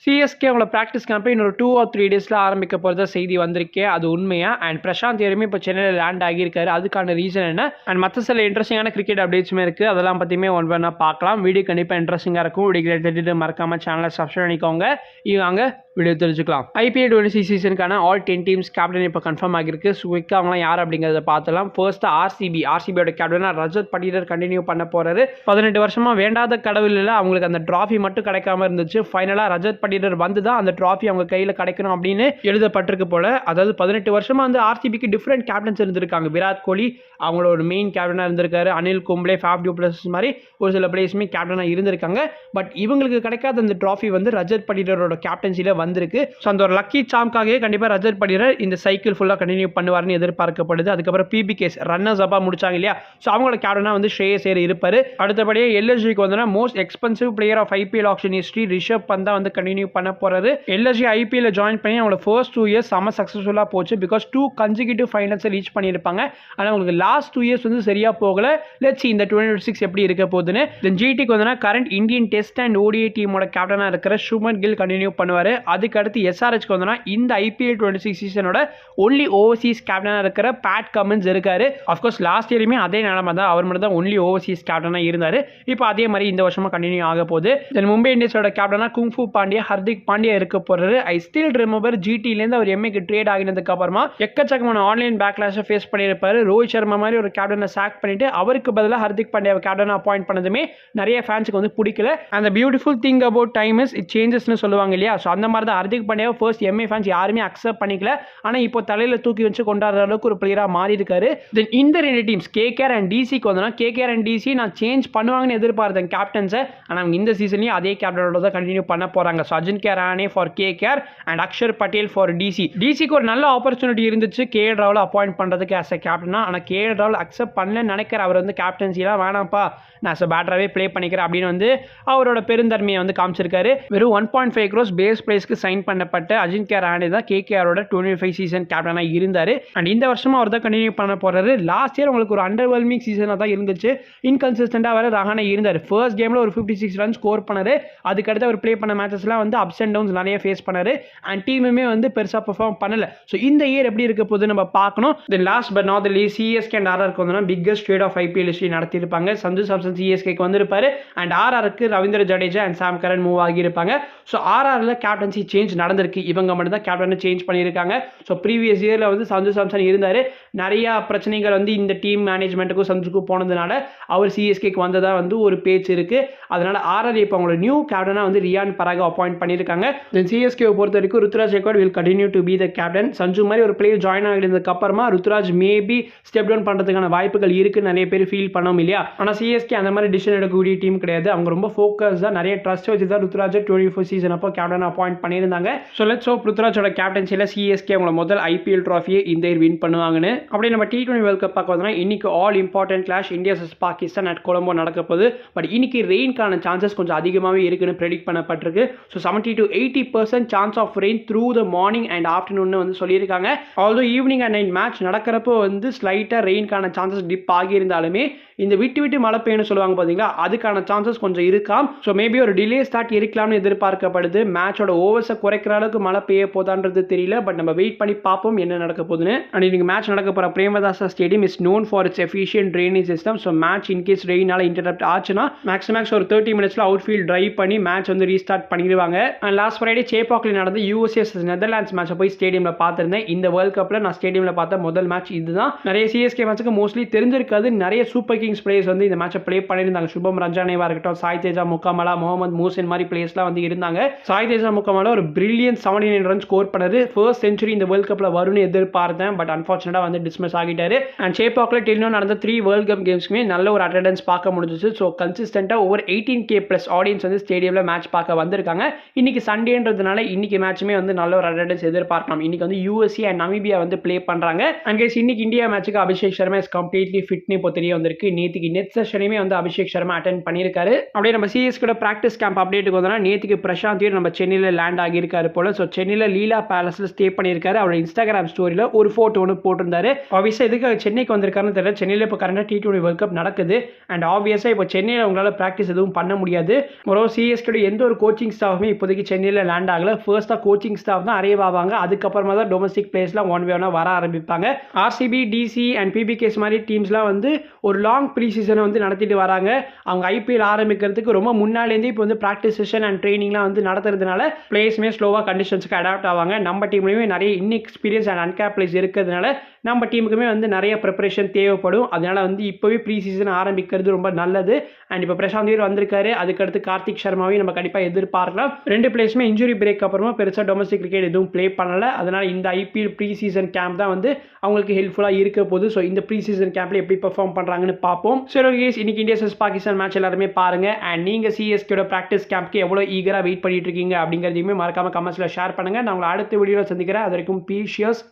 CSK அவங்களோட practice கேம்பை இன்னொரு 2 or 3 டேஸில் ஆரம்பிக்க போகிறதா செய்தி வந்திருக்கு. அது உண்மையா? அண்ட் பிரசாந்த் யாருமே இப்போ சென்னையில் லேண்ட் ஆகியிருக்காரு. அதுக்கான ரீசன் என்ன? அண்ட் மற்ற சில இன்ட்ரெஸ்டிங்கான கிரிக்கெட் அப்டேட்ஸுமே இருக்குது. அதெல்லாம் பற்றியுமே ஒன் பண்ண பார்க்கலாம். வீடியோ கண்டிப்பாக இன்ட்ரெஸ்டிங்காக இருக்கும். வீடியோ தெரிஞ்சுட்டு மறக்காமல் சேனலை சப்ஸ்கிரைப் பண்ணிக்கோங்க. இவங்க வீடியோ தெரிஞ்சுக்கலாம். ஐபிஎல் 26 சீசனுக்கான ஆல் 10 டீம்ஸ் கேப்டன் இப்போ கன்ஃபார்ம் ஆகிருக்கு. ஸோ குயிக்காக அவங்களாம் யார் அப்படிங்கிறத பார்த்துலாம். ஃபர்ஸ்ட் ஆர்சிபியோட கேப்டனாக ரஜத் பட்டிடர் கண்டினியூ பண்ண போகிறாரு. 18 வருஷமாக வேண்டாத கடவுளில் அவங்களுக்கு அந்த ட்ராஃபி மட்டும் கிடைக்காம இருந்துச்சு. ஃபைனலாக ரஜத் பட்டிடர் வந்து தான் அந்த ட்ராஃபி அவங்க கையில் கிடைக்கணும் அப்படின்னு எழுதப்பட்டிருக்கு போல. அதாவது 18 வருஷமாக வந்து ஆர்சிபிக்கு டிஃப்ரெண்ட் கேப்டன்ஸ் இருந்திருக்காங்க. விராட் கோலி அவங்களோட ஒரு மெயின் கேப்டனாக இருந்திருக்காரு. Anil Kumble, Faf to pluses மாதிரி ஒரு சில பிளேயர்ஸுமே கேப்டனாக இருந்திருக்காங்க. பட் இவங்களுக்கு கிடைக்காத அந்த ட்ராஃபி வந்து ரஜத் பட்டிடரோட கேப்டன்சியில் வந்திருக்கு. ஸோ அந்த ஒரு லக்கி சாம்காகவே கண்டிப்பாக ரஜத் பட்டிடர் இந்த சைக்கிள் ஃபுல்லாக கண்டினியூ பண்ணுவார்னு எதிர்பார்க்கப்படுது. அதுக்கப்புறம் பிபிகேஸ் ரன்னர்ஸ் அப்பா முடிச்சாங்க இல்லையா? ஸோ அவங்களோட கேப்டனாக வந்து ஸ்ரேயஸ் ஐயர் இருப்பார். அடுத்தபடியே எல்எஸ்ஜிக்கு வந்து most expensive player of IPL auction history Rishabh Pant வந்து கண்டினியூ பண்ண போறாரு. எல்எஸ்ஜி ஐபிஎல் ஜாயின் பண்ணி அவங்களோட ஃபர்ஸ்ட் 2 இயர்ஸ் செம்ம சக்ஸஸ்ஃபுல்லாக போச்சு. பிகாஸ் 2 கன்சிக்யூட்டிவ் ஃபைனல்ஸை ரீச் பண்ணியிருப்பாங்க. ஆனால் உங்களுக்கு லாஸ்ட் 2 இயர்ஸ் வந்து சரியாக போகல. லெட்ஸ் see இந்த 2026 எப்படி இருக்க போகுதுன்னு. தென் ஜிடிக்கு வந்து current Indian test and ODI டீமோட கேப்டனாக இருக்கிற சுமன் கில் கண்டினியூ பண்ணுவார். அதுக்கு அடுத்து எஸ்ஆர்ஹெச்க்கு வந்து இந்த ஐபிஎல் 26 சீசனோட ஒன்லி ஓவர்சீஸ் கேப்டனாக இருக்கிற பேட் கமின்ஸ் இருக்காரு. அஃப்கோர்ஸ் லாஸ்ட் இயருமே அதே நிலைமை தான். அவர் மட்டும் தான் ஒன்லி ஓவர்சீஸ் கேப்டனாக இருந்தார். இப்போ அதே மாதிரி இந்த வருஷமா கண்டினியூ ஆக போகுது. தென் மும்பை இந்தியன்ஸோட கேப்டனாக குங்ஃபு பாண்டியா, ஹர்திக் பாண்டியா இருக்க போறாரு. ஐ ஸ்டில் ரிமெம்பர் ஜிடிலேருந்து அவர் எம்ஏக்கு ட்ரேட் ஆகினதுக்கு அப்புறமா எக்கச்சக்கமான ஆன்லைன் பேக்லாஷை ஃபேஸ் பண்ணியிருப்பாரு. ரோஹித் சர்மா மாதிரி ஒரு கேப்டனை சாக் பண்ணிட்டு அவருக்கு பதிலாக ஹர்திக் பாண்டியாவை கேப்டனை அப்பாயிண்ட் பண்ணதுமே நிறைய ஃபேன்ஸுக்கு வந்து பிடிக்கல. அந்த beautiful thing about time is it சேஞ்சஸ்னு சொல்லுவாங்க இல்லையா? ஸோ அந்த மாதிரி தான் ஹர்திக் பாண்டியாவை ஃபர்ஸ்ட் எம்ஏ ஃபேன்ஸ் யாருமே அக்செப்ட் பண்ணிக்கல. ஆனால் இப்போ தலையில் தூக்கி வச்சு கொண்டாடுற அளவுக்கு ஒரு பிளேயராக மாறி இருக்காரு. தென் இந்த 2 டீம்ஸ் கேகேஆர் அண்ட் டிசிக்கு வந்து கேகேஆர் அண்ட் டிசி நான் சேஞ்ச் பண்ணுவாங்கன்னு எதிர்பார்த்தேன் கேப்டன்ஸை. ஆனால் அவங்க இந்த சீசன்லேயும் அதே கேப்டனோட தான் கண்டினியூ பண்ண போகிறாங்க. So Ajinkya Rahane for KKR and Axar Patel for DC. டிசிக்கு ஒரு நல்ல ஆப்பர்ச்சுனிட்டி இருந்துச்சு கேஎல் ராகுல் அப்பாயிண்ட் பண்ணுறதுக்கு ஆஸ் அ கேப்டனா. ஆனால் கேஎல் ராகுல் அக்செப்ட் பண்ணலன்னு நினைக்கிற. அவர் வந்து கேப்டன்சிலாம் வேணாம்ப்பா, நான் ஆஸ் அ பேட்டராகவே ப்ளே பண்ணிக்கிறேன் அப்படின்னு வந்து அவரோட பெருந்தன்மையை வந்து காமிச்சிருக்காரு. வெறும் 1.5 crores பேஸ் பிரைஸ்க்கு சைன் பண்ணப்பட்ட அஜின்க்யா ரஹானே தான் கேகேஆரோட 25 சீசன் கேப்டனாக இருந்தார். அண்ட் இந்த வருஷமா அவர் தான் கண்டினியூ பண்ண போறாரு. லாஸ்ட் இயர் உங்களுக்கு ஒரு அண்டர்வெல்மிங் சீசனாக தான் இருந்துச்சு. இன்கன்சிஸ்டண்டாக வர ரஹானே இருந்தார். ஃபர்ஸ்ட் கேமில் ஒரு 56 ரன் ஸ்கோர் பண்ணாரு. அதுக்கடுத்து அவர் ப்ளே பண்ண மேட்சஸ்லாம் வந்து அப்ஸ் அண்ட் டவுன்ஸ் நிறைய ஃபேஸ் பண்ணாரு. அண்ட் டீமுமே வந்து பெருசாக பெர்ஃபார்ம் பண்ணல. ஸோ இந்த இயர் எப்படி இருக்க போகுது நம்ம பார்க்கணும். Then last but not the least CSK and ஆர்ஆருக்கு வந்து biggest trade of IPL history நடத்தியிருப்பாங்க. சஞ்சு சாம்சன் சிஎஸ்கேக்கு வந்திருப்பாரு. அண்ட் ஆர்ஆருக்கு Ravindra Jadeja and Sam Curran move ஆகியிருப்பாங்க. ஸோ ஆர்ஆரில் கேப்டன்சி சேஞ்ச் நடந்திருக்கு. இவங்க மட்டும் தான் கேப்டனை சேஞ்ச் பண்ணியிருக்காங்க. ஸோ ப்ரீவியஸ் இயரில் வந்து சஞ்சு சாம்சன் இருந்தார். நிறையா பிரச்சனைகள் வந்து இந்த டீம் மேனேஜ்மெண்ட்டுக்கும் சஞ்சுக்கும் போனதுனால அவர் சிஎஸ்கேக்கு வந்ததா வந்து ஒரு பேச்சு இருக்குது. அதனால் ஆர்ஆர் இப்போ அவங்களோட நியூ கேப்டனாக வந்து ரியான் பராக அப்பாயிண்ட் பண்ணியிருக்காங்க. தென் சிஎஸ்கேவை பொறுத்த வரைக்கும் Ruturaj record will continue to be the captain. Sanju மாதிரி ஒரு பிளேயர் ஜாயின் ஆகினதுக்கு அப்புறமா ருத்ராஜ் மேபி ஸ்டெப் டவுன் பண்ணுறதுக்கான வாய்ப்புகள் இருக்குன்னு நிறைய பேர் ஃபீல் பண்ணோம் இல்லையா? ஆனால் சிஎஸ்கே அந்த மாதிரி டிசிஷன் எடுக்கக்கூடிய டீம் கிடையாது. அவங்க ரொம்ப ஃபோக்கஸ்டாக நிறைய ட்ரஸ்ட் வச்சு தான் ருத்ராஜ் 24 சீசன் அப்போ கேப்டன் அப்பாயிண்ட் பண்ணியிருந்தாங்க. ஸோ லெட்ஸ் ஹோப் ருத்ராஜோட கேப்டன்சியில் சிஎஸ்கே அவங்களோட முதல் ஐபிஎல் ட்ராஃபியை இந்த இயர் வின் பண்ணுவாங்கன்னு. அப்படி நம்ம T20 வேர்ல்ட் கப் பார்க்க வந்தோம்னா இன்னைக்கு all important clash India vs Pakistan at Colombo நடக்க போகுது. பட் இன்னைக்கு ரெயின்கான சான்சஸ் கொஞ்சம் அதிகமாகவே இருக்குன்னு ப்ரெடிக்ட் பண்ணப்பட்டிருக்கு. So 70 to 80% chance of rain through the morning and afternoon வந்து சொல்லியிருக்காங்க. Although evening and night match நடக்கிறப்போ வந்து ஸ்லைட்டாக ரெயின்கான சான்சஸ் டிப் ஆகியிருந்தாலுமே இந்த விட்டு விட்டு மழை பெய்யணும்னு சொல்லுவாங்க பார்த்தீங்களா, அதுக்கான சான்சஸ் கொஞ்சம் இருக்காம். ஸோ மேபி ஒரு டிலே ஸ்டார்ட் இருக்கலாம்னு எதிர்பார்க்கப்படுது. மேட்சோட ஓவர்ஸை குறைக்கிற அளவுக்கு மழை பெய்ய போதான்றது தெரியல. பட் நம்ம வெயிட் பண்ணி பார்ப்போம் என்ன நடக்க போகுதுன்னு. அண்ட் இன்னைக்கு மேட்ச் நடக்க போகிற Premadasa stadium is known for its efficient drainage system. So match in case ரெயினால இன்டரப்ட் ஆச்சுன்னா மேக்ஸ் ஒரு 30 மினிட்ஸ்ல அவுட் ஃபீல்ட் ட்ரைவ் பண்ணி மேட்ச் வந்து ரீஸ்டார்ட் பண்ணிடுவாங்க. அண்ட் லாஸ்ட் ஃப்ரைடே சேப்பாக்கில் நடந்த யூஎஸ்ஏ நெதர்லாண்ட்ஸ் மேட்சை போய் ஸ்டேடியமில் பார்த்துருந்தேன். இந்த வேர்ல்ட் கப்பில் நான் ஸ்டேடியமில் பார்த்த முதல் மேட்ச் இதுதான். நிறைய சிஎஸ்கே மேட்சுக்கு மோஸ்ட்லி தெரிஞ்சிருக்காது. நிறைய சூப்பர் கிங்ஸ் பிளேயர்ஸ் வந்து இந்த மேட்சை ப்ளே பண்ணியிருந்தாங்க. சுபம் ரஞ்சானேவா இருக்கட்டும், சாய் தேஜா முக்காமலா, முகமது மூசின் மாதிரி பிளேயர்ஸ்லாம் வந்து இருந்தாங்க. சாய் தேஜா முக்காமலா ஒரு பிரில்லியன்ட் 79 ரன் ஸ்கோர் பண்ணது. ஃபர்ஸ்ட் செஞ்சுரி இந்த வேர்ல்ட் கப்பில் வரும்னு எதிர்பார்த்தேன். பட் அன்ஃபார்ச்சுனேட்டாக வந்து டிஸ்மிஸ் ஆகிட்டாரு. அண்ட் சேப்பாக்கில் டெல்லியும் நடந்த 3 வேர்ல்ட் கப் கேம்ஸ்க்குமே நல்ல ஒரு அட்டெண்டன்ஸ் பார்க்க முடிஞ்சிச்சு. ஸோ கன்சிஸ்டண்டாக ஓவர் 18K ப்ளஸ் ஆடியன்ஸ் வந்து ஸ்டேடியமில் மேட்ச் பார்க்க வந்திருக்காங்க. இன்னைக்கு சண்டேன்றதுனால இன்னைக்கு மேட்சுமே வந்து நல்ல ஒரு அட்டெண்டன்ஸ் எதிர்பார்க்கலாம். இன்னைக்கு வந்து யூஎஸ்ஏ அண்ட் நமீபியா வந்து ப்ளே பண்ணுறாங்க. அண்ட் கேஸ் இன்னைக்கு இந்தியா மேட்சுக்கு அபிஷேக் சர்மா இஸ் கம்ப்ளீட்லி ஃபிட்னு இப்போ தெரிய வந்திருக்கு. நேற்றுக்கு நெட் செஷனையுமே வந்து அபிஷேக் சர்மா அட்டென்ட் பண்ணியிருக்காரு. அப்படியே நம்ம சிஎஸ்கே ப்ராக்டிஸ் கேம்ப் அப்டேட்டுக்கு வந்தோம்னா நேற்றுக்கு பிரசாந்த் நம்ம சென்னையில் லேண்ட் ஆகியிருக்காரு போல. ஸோ சென்னையில் லீலா பேலஸில் ஸ்டே பண்ணியிருக்காரு. அவரோட இன்ஸ்டாகிராம் ஸ்டோரியில் ஒரு ஃபோட்டோ ஒன்று போட்டிருந்தாரு. ஆப்வியஸாக எதுக்கு சென்னைக்கு வந்திருக்காருன்னு தெரியல. சென்னையில் இப்போ கரண்டாக T20 வேர்ல்ட் கப் நடக்குது. அண்ட் ஆப்வியஸாக இப்போ சென்னையில் உங்களால் ப்ராக்டிஸ் எதுவும் பண்ண முடியாது. ஒரு சிஎஸ்கே எந்த ஒரு கோச்சிங் ஸ்டாஃபுமே இப்போதைக்கு சென்னையில் லேண்ட் ஆகல. ஃபர்ஸ்ட்டாக கோச்சிங் ஸ்டாஃப் தான் அரைவ் ஆவாங்க. அதுக்கப்புறமா தான் டொமஸ்டிக் பிளேயர்ஸ்லாம் ஒன் வே ஒன்னாக வர ஆரம்பிப்பாங்க. ஆர்சிபி, டிசி அண்ட் பிபிகேஸ் மாதிரி டீம்ஸ்லாம் வந்து ஒரு லாங் ப்ரீ சீசனை வந்து நடத்திட்டு வராங்க. அவங்க ஐபிஎல் ஆரம்பிக்கிறதுக்கு ரொம்ப முன்னாலேருந்தே இப்போ வந்து ப்ராக்டிஸ் செஷன் அண்ட் ட்ரைனிங்லாம் வந்து நடத்துறதுனால பிளேயர்ஸுமே ஸ்லோவாக கண்டிஷன்ஸ்க்கு அடாப்ட் ஆவாங்க. நம்ம டீம்லேயுமே நிறைய இன்எக்ஸ்பீரியன்ஸ் அண்ட் அன்கேப் பிளேயர்ஸ் இருக்கிறதுனால நம்ம டீமுக்குமே வந்து நிறைய ப்ரிப்பரேஷன் தேவைப்படும். அதனால வந்து இப்போவே ப்ரீ சீசன் ஆரம்பிக்கிறது ரொம்ப நல்லது. அண்ட் இப்போ பிரசாந்த் ஐயர் வந்திருக்காரு. அதுக்கடுத்து கார்த்திக் சர்மாவையும் நம்ம கண்டிப்பாக எதிர்பார்க்கலாம். 2 பிளேயர்ஸுமே இன்ஜுரி பிரேக் அப்புறமா பெருசாக டொமஸ்டிக் கிரிக்கெட் எதுவும் ப்ளே பண்ணல. அதனால இந்த ஐபிஎல் ப்ரீ சீசன் கேம்ப் தான் வந்து அவங்களுக்கு ஹெல்ப்ஃபுல்லாக இருக்க போகுது. ஸோ இந்த ப்ரீ சீசன் கேம்ப்ல எப்படி பெர்ஃபார்ம் பண்ணுறாங்கன்னு பார்ப்போம். சரி ஓகே, இன்னைக்கு இந்தியா vs பாகிஸ்தான் மேட்ச் எல்லாருமே பாருங்க. அண்ட் நீங்கள் சிஎஸ்கேட ப்ராக்டிஸ் கேம்ப்க்கு எவ்வளோ ஈகராக வெயிட் பண்ணிட்டு இருக்கீங்க அப்படிங்கிறதையுமே மறக்காம கமெண்ட்ஸில் ஷேர் பண்ணுங்க. நான் உங்களை அடுத்த வீடியோவில் சந்திக்கிறேன். அது வரைக்கும் பீஷியஸ்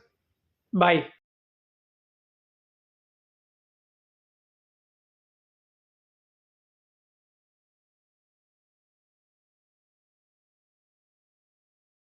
பை.